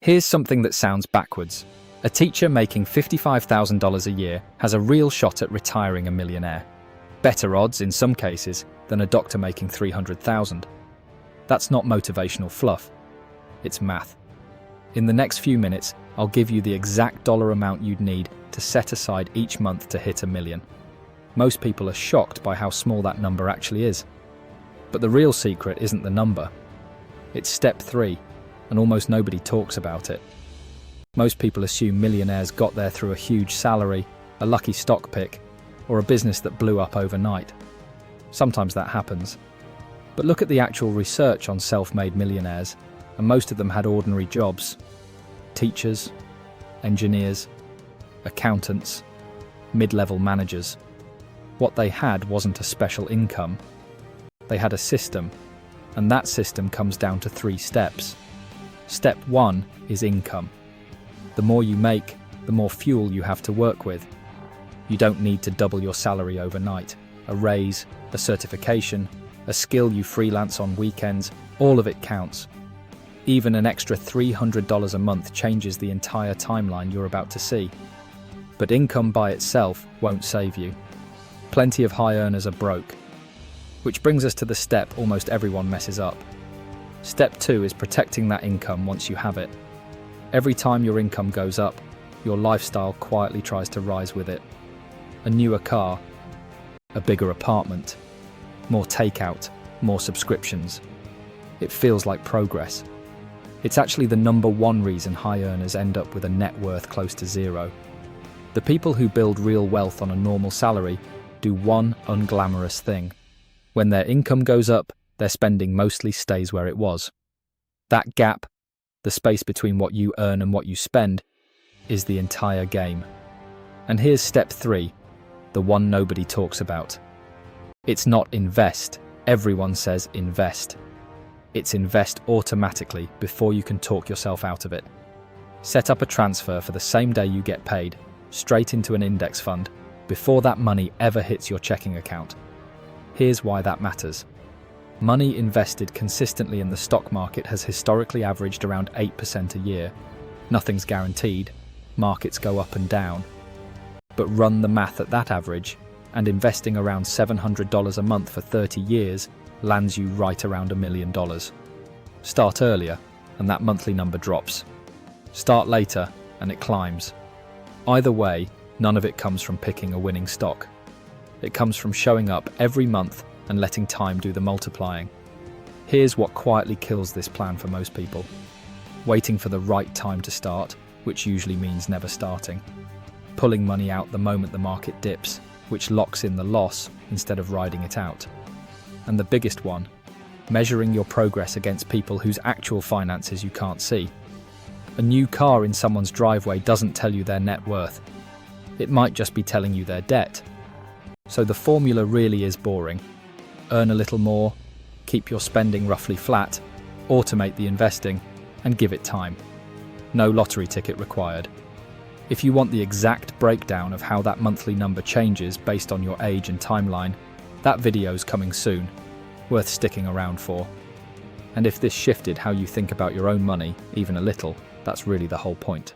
Here's something that sounds backwards. A teacher making $55,000 a year has a real shot at retiring a millionaire. Better odds, in some cases, than a doctor making $300,000. That's not motivational fluff. It's math. In the next few minutes, I'll give you the exact dollar amount you'd need to set aside each month to hit $1 million. Most people are shocked by how small that number actually is. But the real secret isn't the number. It's step 3, and almost nobody talks about it. Most people assume millionaires got there through a huge salary, a lucky stock pick, or a business that blew up overnight. Sometimes that happens. But look at the actual research on self-made millionaires, and most of them had ordinary jobs. Teachers, engineers, accountants, mid-level managers. What they had wasn't a special income. They had a system, and that system comes down to 3 steps. Step 1 is income. The more you make, the more fuel you have to work with. You don't need to double your salary overnight. A raise, a certification, a skill you freelance on weekends, all of it counts. Even an extra $300 a month changes the entire timeline you're about to see. But income by itself won't save you. Plenty of high earners are broke. Which brings us to the step almost everyone messes up. Step 2 is protecting that income once you have it. Every time your income goes up, your lifestyle quietly tries to rise with it. A newer car, a bigger apartment, more takeout, more subscriptions. It feels like progress. It's actually the #1 reason high earners end up with a net worth close to 0. The people who build real wealth on a normal salary do one unglamorous thing. When their income goes up, their spending mostly stays where it was. That gap, the space between what you earn and what you spend, is the entire game. And here's step 3, the one nobody talks about. It's not invest. Everyone says invest. It's invest automatically before you can talk yourself out of it. Set up a transfer for the same day you get paid, straight into an index fund, before that money ever hits your checking account. Here's why that matters. Money invested consistently in the stock market has historically averaged around 8% a year. Nothing's guaranteed. Markets go up and down. But run the math at that average, and investing around $700 a month for 30 years lands you right around $1 million. Start earlier, and that monthly number drops. Start later, and it climbs. Either way, none of it comes from picking a winning stock. It comes from showing up every month and letting time do the multiplying. Here's what quietly kills this plan for most people. Waiting for the right time to start, which usually means never starting. Pulling money out the moment the market dips, which locks in the loss instead of riding it out. And the biggest one, measuring your progress against people whose actual finances you can't see. A new car in someone's driveway doesn't tell you their net worth. It might just be telling you their debt. So the formula really is boring. Earn a little more, keep your spending roughly flat, automate the investing, and give it time. No lottery ticket required. If you want the exact breakdown of how that monthly number changes based on your age and timeline, that video's coming soon, worth sticking around for. And if this shifted how you think about your own money, even a little, that's really the whole point.